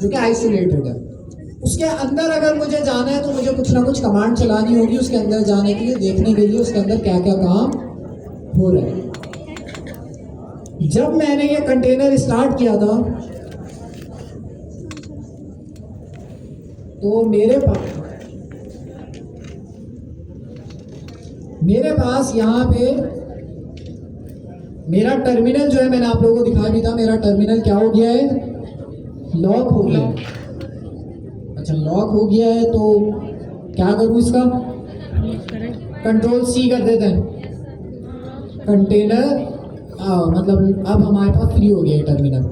जो कि आइसोलेटेड है। उसके अंदर अगर मुझे जाना है तो मुझे कुछ ना कुछ कमांड चलानी होगी उसके अंदर जाने के लिए, देखने के लिए उसके अंदर क्या क्या काम हो रहा है। जब मैंने ये कंटेनर स्टार्ट किया था तो मेरे पास यहाँ पे मेरा टर्मिनल जो है, मैंने आप लोगों को दिखाया भी था, मेरा टर्मिनल क्या हो गया है, लॉक हो गया है। अच्छा, लॉक हो गया है तो क्या करूँ इसका, कंट्रोल सी कर देते हैं। कंटेनर मतलब अब हमारे पास फ्री हो गया है टर्मिनल,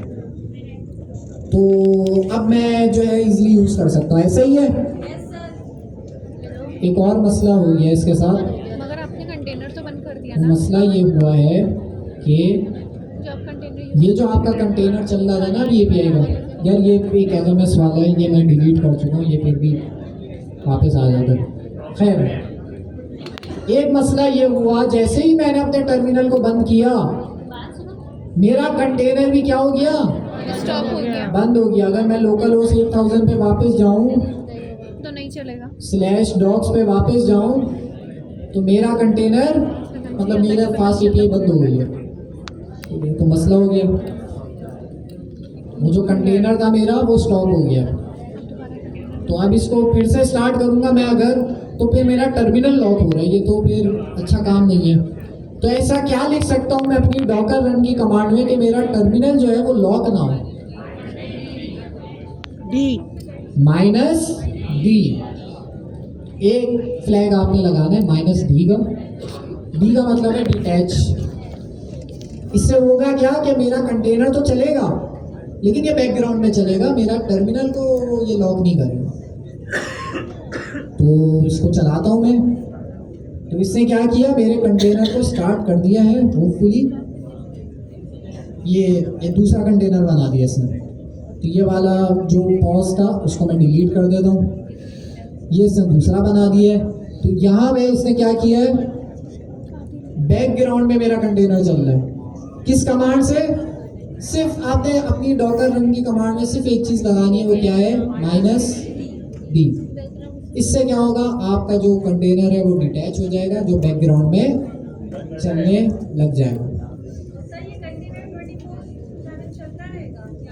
तो अब मैं जो है इजीली यूज कर सकता हूँ। ऐसा ही है। एक और मसला हो गया इसके साथ। मगर आपने कंटेनर तो बंद कर दिया ना। मसला ये हुआ है कि जो आप कंटेनर ये जो आपका कंटेनर चल रहा था ना API का, यार ये भी एक SMS वाला है, ये मैं डिलीट कर चुका हूँ, ये फिर भी वापस आ जाता है। खैर, एक मसला ये हुआ, जैसे ही मैंने अपने टर्मिनल को बंद किया मेरा कंटेनर भी क्या हो गया, स्टॉप हो गया बंद हो गया। अगर मैं लोकल होस्ट 8000 पे वापस जाऊं, तो नहीं चलेगा। /docs पे वापस जाऊं, तो मेरा कंटेनर मतलब मेरा फास्ट API बंद हो गई है। तो मसला हो गया, वो जो कंटेनर था मेरा वो स्टॉप हो गया। तो अब इसको फिर से स्टार्ट करूंगा मैं अगर, तो फिर मेरा टर्मिनल लॉक हो रहा है, ये तो फिर अच्छा काम नहीं है। तो ऐसा क्या लिख सकता हूँ मैं अपनी डॉकर रन की कमांड में कि मेरा टर्मिनल जो है वो लॉक ना हो, -d। एक फ्लैग आपने लगाना है -d का। d का मतलब है डिटैच। इससे होगा क्या कि मेरा कंटेनर तो चलेगा लेकिन ये बैकग्राउंड में चलेगा, मेरा टर्मिनल को ये लॉक नहीं करेगा। तो इसको चलाता हूँ मैं। तो इसने क्या किया, मेरे कंटेनर को स्टार्ट कर दिया है होपफुली। ये दूसरा कंटेनर बना दिया इसने। तो ये वाला जो पॉज था उसको मैं डिलीट कर देता हूँ, ये इसने दूसरा बना दिया है। तो यहाँ पे इसने क्या किया है, बैकग्राउंड में मेरा कंटेनर चल रहा है। किस कमांड से, सिर्फ आपने अपनी डॉकर रन की कमांड में सिर्फ एक चीज लगानी है, वो क्या है, -d। इससे क्या होगा, आपका जो कंटेनर है वो डिटैच हो जाएगा, जो बैकग्राउंड में चलने लग जाएगा।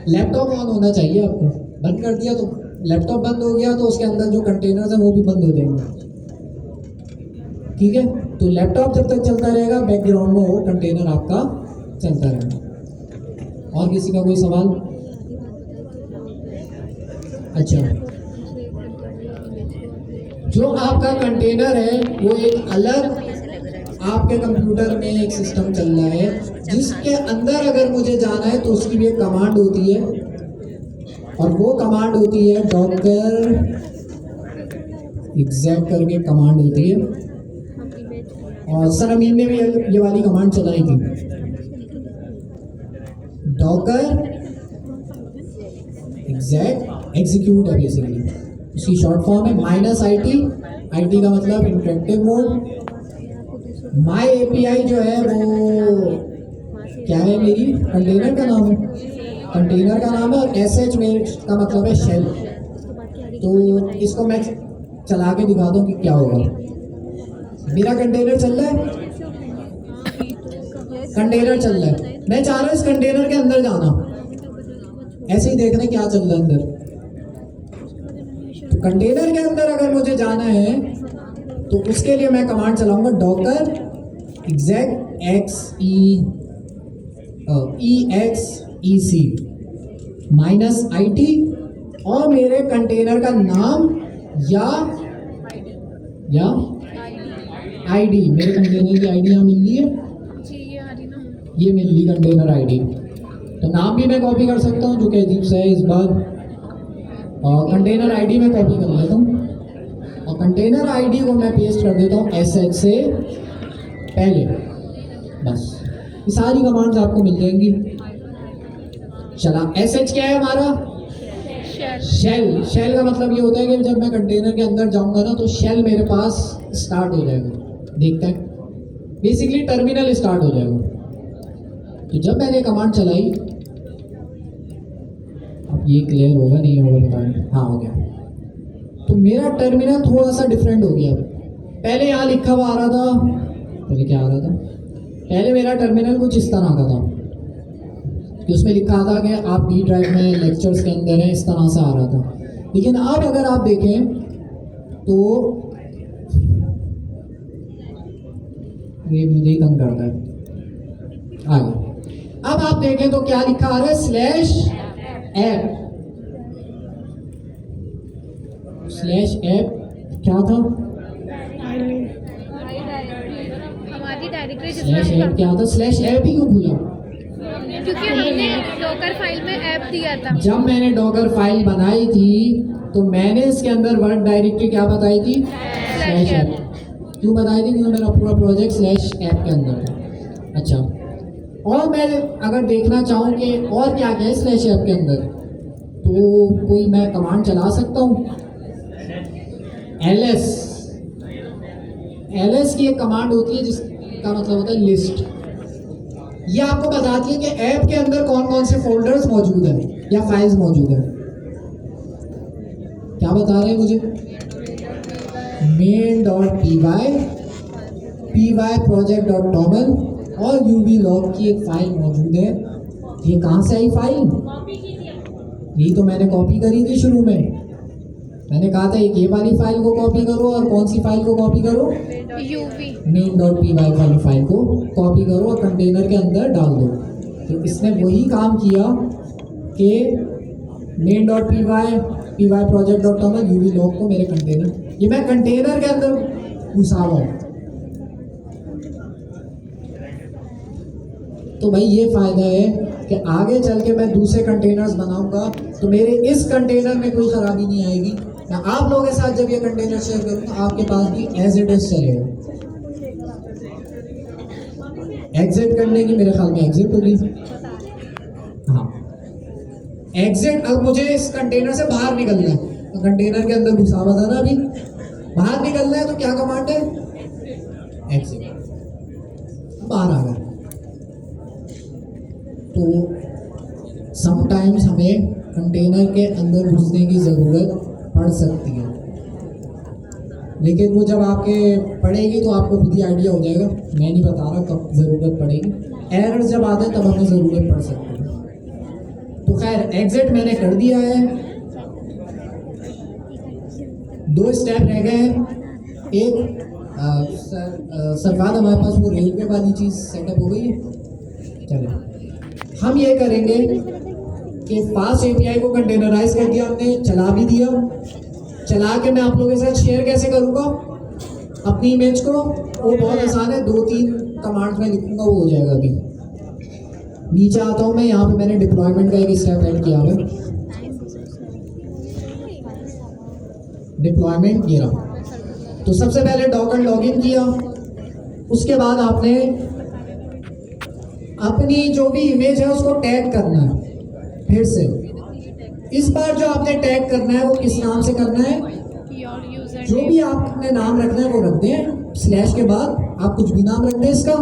लैपटॉप ऑन होना चाहिए आपको, बंद कर दिया तो लैपटॉप बंद हो गया तो उसके अंदर जो कंटेनर्स हैं वो भी बंद हो जाएंगे। ठीक है, तो लैपटॉप जब तक चलता रहेगा बैकग्राउंड में वो कंटेनर आपका चलता रहेगा। और किसी का कोई सवाल? अच्छा, जो आपका कंटेनर है वो एक अलग आपके कंप्यूटर में एक सिस्टम चल रहा है, जिसके अंदर अगर मुझे जाना है तो उसकी भी एक कमांड होती है, और वो कमांड होती है डॉकर एग्जैक्ट करके कमांड होती है। और सर अमीन ने भी ये वाली कमांड चलाई थी, डॉकर एग्जैक्ट एग्जीक्यूट है बेसिकली। उसकी शॉर्ट फॉर्म है -IT का मतलब इंटरेक्टिव मोड। माई API जो है वो क्या है, मेरी कंटेनर का नाम है, कंटेनर का नाम है, और SH में का मतलब है शेल। तो इसको मैं चला के दिखाता हूँ कि क्या होगा। मेरा कंटेनर चल रहा है, कंटेनर चल रहा है, मैं चाह रहा हूँ इस कंटेनर के अंदर जाना, ऐसे ही देखना क्या चल रहा है अंदर। तो कंटेनर के अंदर अगर मुझे जाना है तो उसके लिए मैं कमांड चलाऊंगा डॉकर एग्जैक्ट EXEC -IT और मेरे कंटेनर का नाम या ID, मेरे कंटेनर की ID यहाँ मिल रही है, ये मिल रही कंटेनर ID। तो नाम भी मैं कॉपी कर सकता हूँ, जो कि अजीब सा है इस बार। और कंटेनर ID में कॉपी कर लेता हूँ, और कंटेनर ID को मैं पेस्ट कर देता हूँ SH से पहले। बस ये सारी कमांड्स आपको मिल जाएंगी। चला, SH क्या है हमारा, शेल। शेल का मतलब ये होता है कि जब मैं कंटेनर के अंदर जाऊंगा ना तो शेल मेरे पास स्टार्ट हो जाएगा, देखता है, बेसिकली टर्मिनल स्टार्ट हो जाएगा। तो जब मैंने कमांड चलाई, आप ये क्लियर होगा नहीं होगा बताएं। हाँ हो गया। तो मेरा टर्मिनल थोड़ा सा डिफरेंट हो गया। पहले यहाँ लिखा हुआ आ रहा था, पहले क्या आ रहा था, पहले मेरा टर्मिनल कुछ इस तरह का था कि उसमें लिखा था कि आप डी ड्राइव में लेक्चर्स के अंदर हैं, इस तरह से आ रहा था। लेकिन अब अगर आप देखें तो ये मुझे ही तंग करता है। आगे अब आप देखें तो क्या लिखा आ रहा है, स्लैश ऐप। स्लैश ऐप क्या था, हमारी डायरेक्टरी स्लैश जिसमें ऐप क्या था, स्लैश ऐप ही क्यों भूला? क्योंकि हमने डॉकर फाइल में ऐप दिया था। जब मैंने डॉकर फाइल बनाई थी तो मैंने इसके अंदर वर्क डायरेक्टरी क्या बताई थी, स्लैश ऐप। क्यों बताई थी? क्योंकि मेरा पूरा प्रोजेक्ट स्लैश ऐप के अंदर था। अच्छा, और मैं अगर देखना चाहूँ कि और क्या क्या है स्लैश ऐप के अंदर, तो कोई मैं कमांड चला सकता हूँ। ls की एक कमांड होती है जिसका मतलब होता है लिस्ट। ये आपको बताती है कि ऐप के अंदर कौन कौन से फोल्डर्स मौजूद हैं या फाइल्स मौजूद हैं। क्या बता रहे हैं मुझे, main.py, pyproject.toml और uvlog की एक फाइल मौजूद है। ये कहाँ से आई फाइल? यही तो मैंने कॉपी करी थी शुरू में। मैंने कहा था एक ये वाली फाइल को कॉपी करो और कौन सी फाइल को कॉपी करो, यूवी main.py वाली फाइल को कॉपी करो और कंटेनर के अंदर डाल दो। तो इसने वही काम किया कि main.py, pyproject.toml, uvlog को मेरे कंटेनर, ये मैं कंटेनर के अंदर घुसा हुआ हूँ। तो भाई ये फायदा है कि आगे चल के मैं दूसरे कंटेनर्स बनाऊंगा तो मेरे इस कंटेनर में कोई खराबी नहीं आएगी। मैं आप लोगों के साथ जब ये कंटेनर शेयर करूंगा आपके पास भी एज इट इज चलेगा। एग्जिट करने की मेरे ख्याल में एग्जिट होगी। हाँ एग्जिट, अब मुझे इस कंटेनर से बाहर निकलना है, तो कंटेनर के अंदर घुसा हुआ था ना, अभी बाहर निकलना है तो क्या कमांड है, एग्जिट, बाहर आ गया। तो समटाइम्स हमें कंटेनर के अंदर घुसने की ज़रूरत पड़ सकती है, लेकिन वो जब आपके पड़ेगी तो आपको खुद ही आइडिया हो जाएगा। मैं नहीं बता रहा कब ज़रूरत पड़ेगी, एरर जब आते हैं तब हमें ज़रूरत पड़ सकती है। तो खैर एग्जिट मैंने कर दिया है। 2 स्टेप रह गए हैं। एक सरकार हमारे पास वो रेलवे वाली चीज़ सेटअप हो गई है। चलो हम ये करेंगे कि फास्ट एपीआई को कंटेनराइज कर दिया हमने, चला भी दिया। चला के मैं आप लोगों के साथ शेयर कैसे करूँगा अपनी इमेज को, वो बहुत आसान है, 2-3 कमांड्स में लिखूंगा, वो हो जाएगा। अभी नीचे आता हूँ मैं, यहाँ पे मैंने डिप्लॉयमेंट का एक स्टेप ऐड किया है। डिप्लॉयमेंट ये रहा। तो सबसे पहले डॉकर लॉगिन किया, उसके बाद आपने अपनी जो भी इमेज है उसको टैग करना है। फिर से इस बार जो आपने टैग करना है वो किस नाम से करना है, जो भी आपने नाम रखना है वो रख दें। स्लैश के बाद आप कुछ भी नाम रख दें इसका।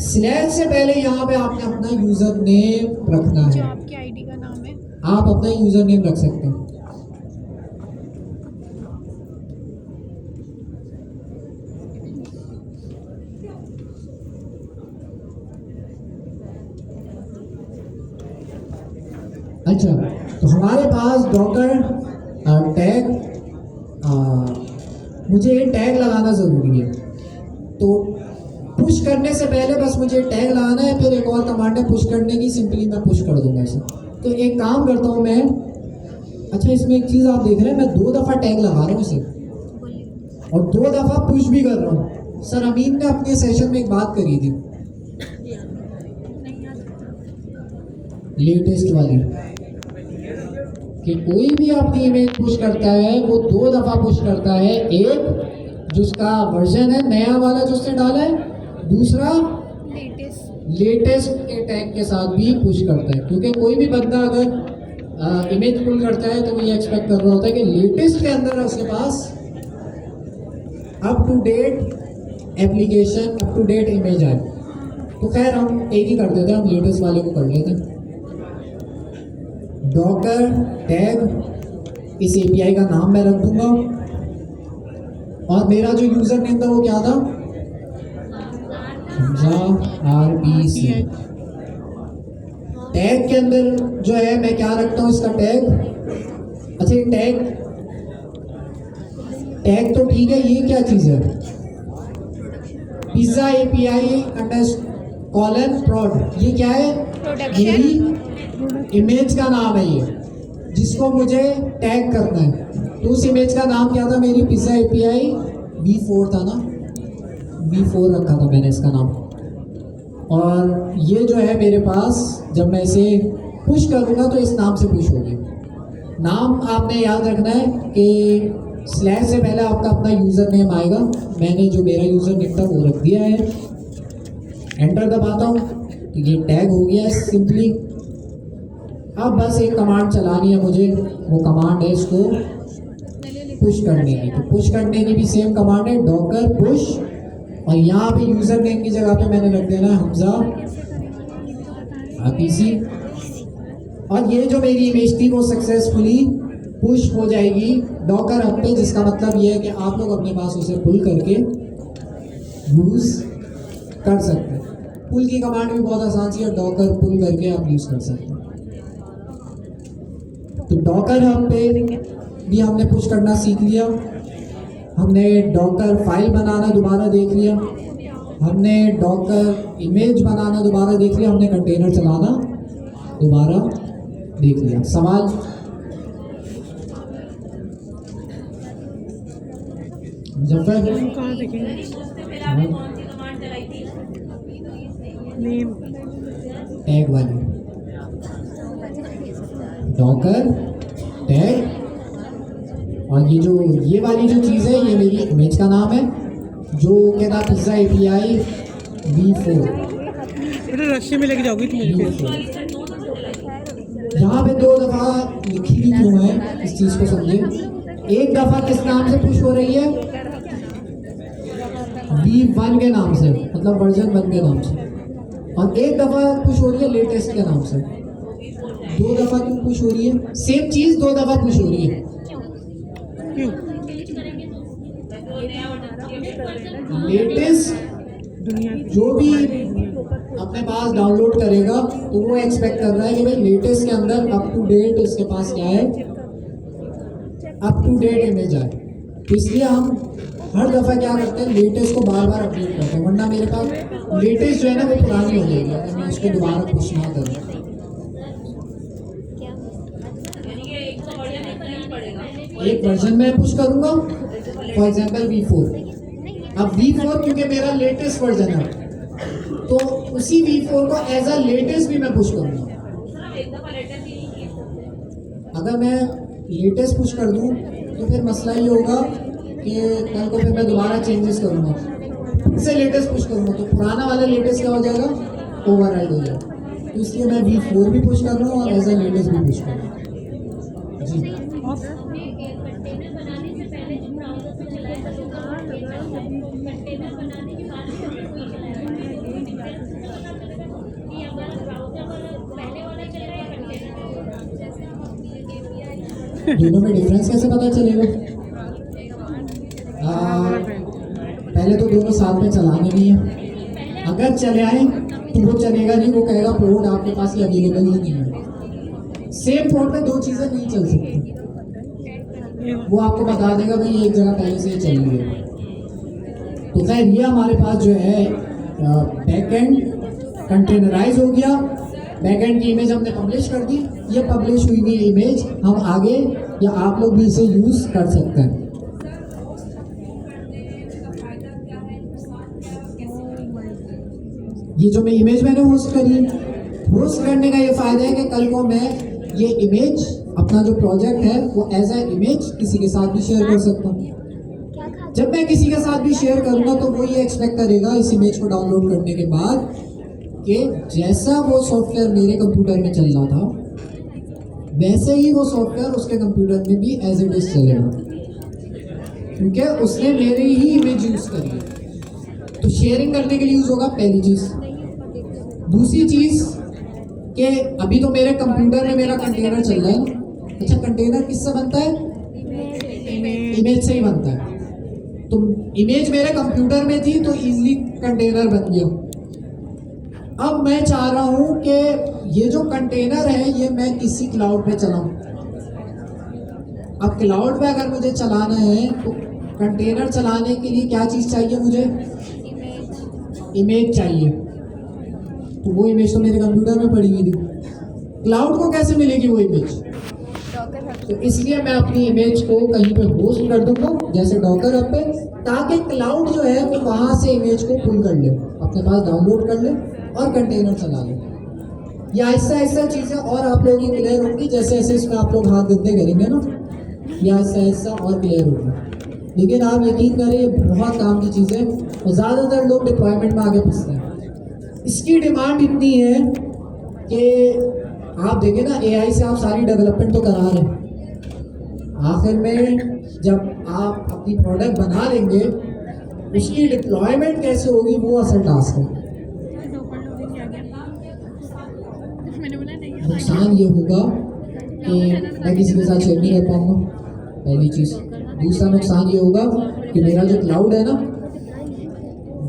स्लैश से पहले यहाँ पे आपने अपना यूजर नेम रखना है, जो आपकी आईडी का नाम है। आप अपना यूजर नेम रख सकते हैं। अच्छा, तो हमारे पास डॉकर टैग, मुझे ये टैग लगाना ज़रूरी है। तो पुश करने से पहले बस मुझे टैग लगाना है, फिर एक और कमांड है पुश करने की, सिंपली मैं पुश कर दूंगा इसे। तो एक काम करता हूँ मैं, अच्छा इसमें एक चीज़ आप देख रहे हैं, मैं 2 दफ़ा टैग लगा रहा हूँ इसे और 2 दफ़ा पुश भी कर रहा हूँ। सर अमीन ने अपने सेशन में एक बात करी थी लेटेस्ट वाली, कि कोई भी अपनी इमेज पुश करता है वो 2 दफ़ा पुश करता है। एक जिसका वर्जन है नया वाला जो उसने डाला है, दूसरा लेटेस्ट के टैग के साथ भी पुश करता है। क्योंकि कोई भी बंदा अगर इमेज पुल करता है तो वो ये एक्सपेक्ट कर रहा होता है कि लेटेस्ट के अंदर उसके पास up to date application, up to date image आए। तो खैर हम एक ही कर देते हैं, हम लेटेस्ट वाले को कर लेते हैं। डॉकर टैग, इस एपीआई का नाम मैं रख दूंगा। और मेरा जो यूजर नेम था वो क्या था, हमजा RPC। टैग के अंदर जो है मैं क्या रखता हूँ, इसका टैग। अच्छा ये टैग तो ठीक है, ये क्या चीज है, पिज्जा API _prod, ये क्या है, मेरी इमेज का नाम है ये, जिसको मुझे टैग करना है। तो उस इमेज का नाम क्या था, मेरी पिज्जा API V4 था ना, V4 रखा था मैंने इसका नाम। और ये जो है मेरे पास, जब मैं इसे पुश करूँगा तो इस नाम से पुश होगी। नाम आपने याद रखना है कि स्लैश से पहले आपका अपना यूज़र नेम आएगा। मैंने जो मेरा यूज़र नेम था वो रख दिया है, एंटर दबाता हूँ तो ये टैग हो गया है सिंपली। अब बस एक कमांड चलानी है मुझे, वो कमांड है इसको पुश करने की। तो पुश करने की भी सेम कमांड है, डॉकर पुश, और यहाँ पे यूज़र नेम की जगह पे मैंने रख देना है हमजा RPC। और ये जो मेरी इमेज थी वो सक्सेसफुली पुश हो जाएगी डॉकर हब पे, जिसका मतलब ये है कि आप लोग अपने पास उसे पुल करके यूज़ कर सकते हैं। पुल की कमांड भी बहुत आसान सी है, डॉकर पुल करके आप यूज़ कर सकते हैं। तो डॉकर हब पे भी हमने पुश करना सीख लिया, हमने डॉकर फाइल बनाना दोबारा देख लिया, हमने डॉकर इमेज बनाना दोबारा देख लिया, हमने कंटेनर चलाना दोबारा देख लिया। सवाल? मुजफ्फर कहाँ देखेंगे? टैग वाली डॉकर टैग, और ये वाली जो चीज़ है ये मेरी इमेज का नाम है, जो क्या था, पिज्जा API V4। बेटा रस्सी में लेके जाओगी तुम मुझको। यहाँ पे 2 दफ़ा लिखी हुई क्यों है, इस चीज़ को समझें। एक दफ़ा किस नाम से पुश हो रही है, V1 के नाम से, मतलब वर्जन 1 के नाम से, और एक दफ़ा पुश हो रही है लेटेस्ट के नाम से। 2 दफ़ा क्यों पुश हो रही है, सेम चीज़ 2 दफ़ा पुश हो रही है क्यों? लेटेस्ट दुनिया जो भी अपने पास डाउनलोड करेगा तो वो एक्सपेक्ट कर रहा है कि भाई लेटेस्ट के अंदर अप टू डेट उसके पास क्या है, अप टू डेट इमेज आए। तो इसलिए हम हर दफ़ा क्या करते हैं, लेटेस्ट को बार बार अपडेट करते हैं, वरना मेरे पास लेटेस्ट जो है ना वो पुरानी हो जाएगी अगर मैं उसको दोबारा पुश ना करूँ। एक वर्जन में पुश करूंगा, फॉर एग्जांपल V4। अब V4 क्योंकि मेरा लेटेस्ट वर्जन है तो उसी V4 को एज अ लेटेस्ट भी मैं पुश करूंगा। अगर मैं लेटेस्ट पुश कर दूं तो फिर मसला ये होगा कि कल को फिर मैं दोबारा चेंजेस करूंगा, फिर से लेटेस्ट पुश करूंगा तो पुराना वाला लेटेस्ट क्या हो जाएगा, ओवरराइड हो जाएगा। तो इसलिए मैं V4 भी पुश कर रहा हूँ और एज अ लेटेस्ट भी पुश कर रहा हूँ जी। दोनों में डिफरेंस कैसे पता चलेगा? पहले तो दोनों साथ में चलाने नहीं है, अगर चले आए तो वो चलेगा नहीं, वो कहेगा पोर्ट आपके पास ये अवेलेबल ही नहीं है। सेम पोर्ट पे 2 चीज़ें नहीं चल सकती, वो आपको बता देगा भाई एक जगह पहले से ही चल रही है। तो खैर ये हमारे पास जो है बैकएंड कंटेनराइज हो गया, बैकएंड की इमेज हमने पब्लिश कर दी। ये पब्लिश हुई हुई इमेज हम आगे या आप लोग भी इसे यूज़ कर सकते हैं। ये जो मैं इमेज मैंने होस्ट करी, होस्ट करने का ये फ़ायदा है कि कल को मैं ये इमेज, अपना जो प्रोजेक्ट है वो एज ए इमेज किसी के साथ भी शेयर कर सकता हूँ। जब मैं किसी के साथ भी शेयर करूँगा तो वो ये एक्सपेक्ट करेगा इस इमेज को डाउनलोड करने के बाद कि जैसा वो सॉफ्टवेयर मेरे कंप्यूटर में चल रहा था वैसे ही वो सॉफ्टवेयर उसके कंप्यूटर में भी एज इट इज चलेगा, क्योंकि उसने मेरी ही इमेज यूज़ करी है। तो शेयरिंग करने के लिए यूज़ होगा, पहली चीज़। दूसरी चीज़, कि अभी तो मेरे कंप्यूटर में मेरा कंटेनर चल रहा है ना। अच्छा, कंटेनर किससे बनता है? इमेज से ही बनता है। तो इमेज मेरे कंप्यूटर में थी तो इजीली कंटेनर बन गया। अब मैं चाह रहा हूं कि ये जो कंटेनर है ये मैं किसी क्लाउड पे चलाऊं। अब क्लाउड पे अगर मुझे चलाना है तो कंटेनर चलाने के लिए क्या चीज़ चाहिए मुझे? इमेज चाहिए। तो वो इमेज तो मेरे कंप्यूटर में पड़ी हुई थी, क्लाउड को कैसे मिलेगी वो इमेज? तो इसलिए मैं अपनी इमेज को कहीं पे होस्ट कर दूंगा, जैसे डॉकर हब पे, ताकि क्लाउड जो है वो वहाँ से इमेज को पुल कर ले, अपने पास डाउनलोड कर ले और कंटेनर चला ले। ये ऐसा ऐसा चीज़ें और आप लोगों की क्लियर होंगी जैसे जैसे इसमें आप लोग हाथ गंदे करेंगे ना, ये ऐसा ऐसा और क्लियर होगी। लेकिन आप यकीन करें ये बहुत काम की चीज़ है और ज़्यादातर लोग डिप्लॉयमेंट में आगे फंसते हैं। इसकी डिमांड इतनी है कि आप देखें ना, एआई से आप सारी डेवलपमेंट तो करा रहे हैं, आखिर में जब आप अपनी प्रोडक्ट बना लेंगे उसकी डिप्लॉयमेंट कैसे होगी वो असल टास्क है। नुकसान ये होगा कि मैं किसी के साथ शेयर नहीं कर पाऊंगा, पहली चीज़। दूसरा नुकसान ये होगा कि मेरा जो क्लाउड है ना,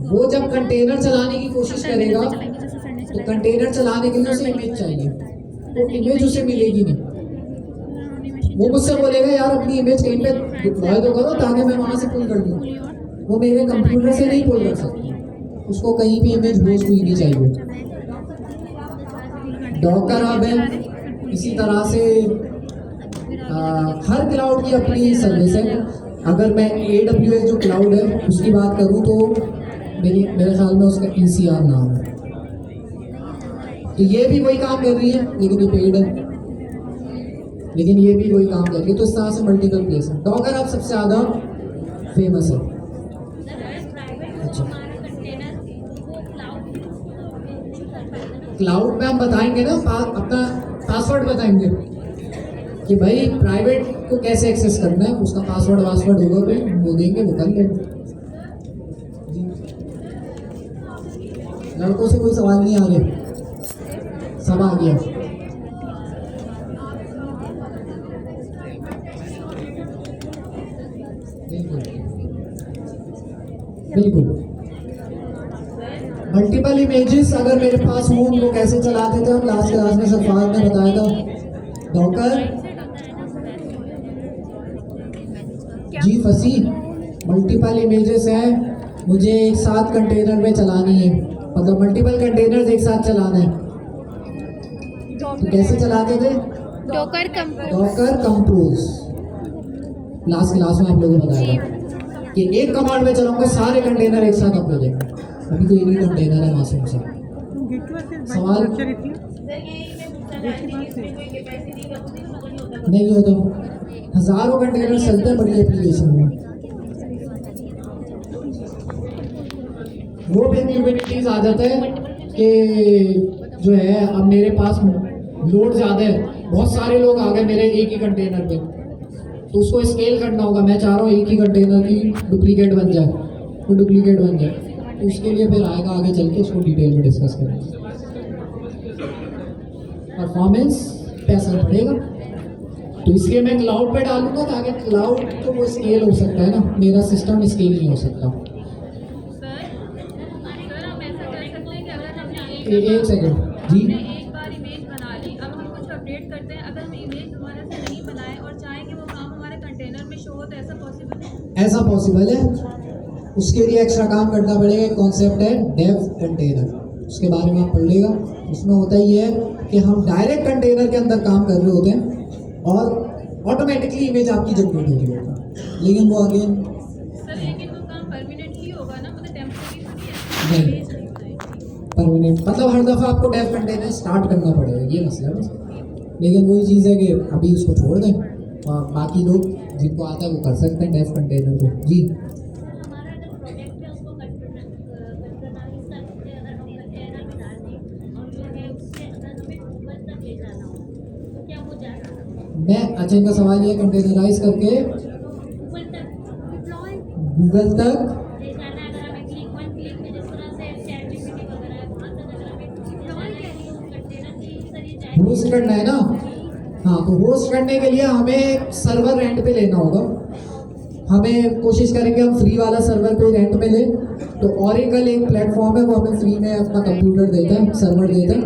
वो जब कंटेनर चलाने की कोशिश करेगा तो कंटेनर चलाने के लिए उसे इमेज चाहिए, तो इमेज उसे मिलेगी नहीं। वो मुझसे बोलेगा यार अपनी इमेज कहीं पे डिप्लॉय तो करो ताकि मैं वहाँ से पुल कर दूँ। वो मेरे कंप्यूटर से नहीं पुल कर सकती, उसको कहीं भी इमेज होस्ट हुई नहीं चाहिए। डॉकर हब है, इसी तरह से हर क्लाउड की अपनी सर्विस है। अगर मैं AWS जो क्लाउड है उसकी बात करूँ तो मेरे ख्याल में उसका ECR नाम है। तो ये भी वही काम कर रही है लेकिन ये पेड है, लेकिन ये भी वही काम कर रही है। तो इस तरह से मल्टीपल प्लेस है। डॉकर हब सबसे ज़्यादा फेमस है। अच्छा, क्लाउड में हम बताएंगे ना, अपना पासवर्ड बताएंगे कि भाई प्राइवेट को कैसे एक्सेस करना है, उसका पासवर्ड होगा भाई वो देंगे, वो कर लेंगे। लड़कों से कोई सवाल नहीं आ रहे, सब आ गया। बिल्कुल मल्टीपल इमेजेस अगर मेरे पास हो उनको कैसे चलाते थे हम लास्ट क्लास में सफात ने बताया था। डॉकर जी फसी, मल्टीपल इमेजेस हैं, मुझे एक साथ कंटेनर में चलानी है, मतलब मल्टीपल कंटेनर्स एक साथ चलाना है। तो कैसे चलाते थे? डॉकर कंपोज लास्ट क्लास में आप लोगों को बताया था कि एक कमांड में चलाऊंगा सारे कंटेनर एक साथ अपलोड होंगे। अभी तो एक ही कंटेनर है मासूम सा। सवाल नहीं होता, हजारों कंटेनर चलते हैं बड़ी एप्लीकेशन में। वो भी ह्यूमैनिटीज आ जाता है कि जो है अब मेरे पास लोड ज़्यादा है, बहुत सारे लोग आ गए मेरे एक ही कंटेनर पे, तो उसको स्केल करना होगा। मैं चाह रहा हूँ एक ही कंटेनर की डुप्लीकेट बन जाए, तो डुप्लीकेट बन जाए, तो उसके लिए फिर आएगा आगे चल के, उसको डिटेल में डिस्कस करेंगे। परफॉर्मेंस पैसा पड़ेगा, तो इसलिए मैं क्लाउड पे डालूंगा ताकि क्लाउड तो वो स्केल हो सकता है ना, मेरा सिस्टम स्केल नहीं हो सकता। एक सेकंड जी, एक बार इमेज बना ली, अब हम कुछ अपडेट करते हैं, अगर हम इमेज दोबारा से नहीं बनाए और चाहें कि वो काम हमारे कंटेनर में शो हो, तो ऐसा पॉसिबल है? ऐसा पॉसिबल है। उसके लिए एक्स्ट्रा काम करना पड़ेगा। कॉन्सेप्ट है डेव कंटेनर, उसके बारे में आप पढ़ लेगा। उसमें होता ही है कि हम डायरेक्ट कंटेनर के अंदर काम कर रहे होते हैं और ऑटोमेटिकली इमेज आपकी जनरेट हो रही होती है, लेकिन वो अगेन सर लेकिन वो काम परमानेंटली होगा ना, मतलब टेम्परेरी नहीं परमानेंट, मतलब हर दफ़ा आपको डेव कंटेनर स्टार्ट करना पड़ेगा, ये मसला है। लेकिन वही चीज़ है कि अभी उसको छोड़ दें और बाकी लोग जिनको आता है वो कर सकते हैं डेव कंटेनर को। जी मैं अच्छा, इनका सवाल ये कंटेनराइज करके गूगल तक होस्ट करना है ना। हाँ, तो होस्ट करने के लिए हमें सर्वर रेंट पे लेना होगा। हमें कोशिश करेंगे हम फ्री वाला सर्वर पे रेंट में लें। तो ओरेकल एक प्लेटफॉर्म है, वो हमें फ्री में अपना कंप्यूटर देता है, सर्वर देता है,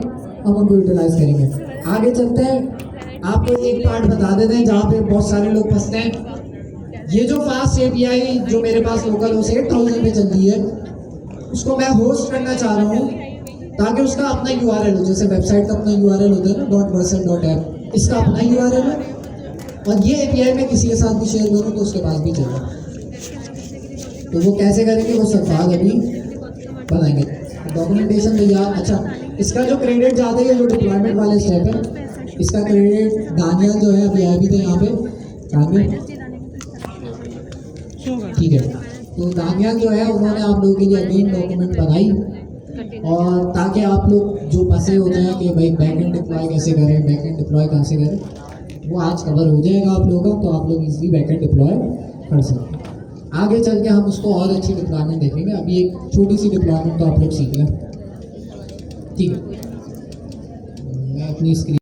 हम उनको यूटिलाइज करेंगे। आगे चलते हैं, आपको एक पार्ट बता देते हैं जहाँ पे बहुत सारे लोग फंसते हैं। ये जो फास्ट एपीआई जो मेरे पास लोकल होस्ट 8000 पे चल रही है, उसको मैं होस्ट करना चाह रहा हूँ ताकि उसका अपना यूआरएल हो। जैसे वेबसाइट का अपना यूआरएल होता है ना .version.app, इसका अपना यूआरएल है और ये एपीआई मैं किसी के साथ भी शेयर करूँ तो उसके पास भी चलेगा। तो वो कैसे करेंगे वो सब बाद अभी बताएंगे। डॉक्यूमेंटेशन भैया, अच्छा इसका जो क्रेडिट जाता है, जो डिप्लॉयमेंट वाले स्टेप है, इसका क्रेडिट दानियाल जो है अभी आए भी थे यहाँ पे दानियाल, ठीक है। तो दानियाल जो है उन्होंने आप लोगों के लिए अगेन डॉक्यूमेंट बनाई, और ताकि आप लोग जो फंसे होते हैं कि भाई बैकएंड डिप्लॉय कैसे करें, बैकएंड डिप्लॉय कैसे करें, वो आज कवर हो जाएगा आप लोगों का। तो आप लोग इजीली बैकएंड डिप्लॉय कर सकते हैं। आगे चल के हम उसको और अच्छी डिप्लॉयमेंट देखेंगे। अभी एक छोटी सी डिप्लॉयमेंट तो आप लोग सीख लें, ठीक है। मैं अपनी स्क्रीन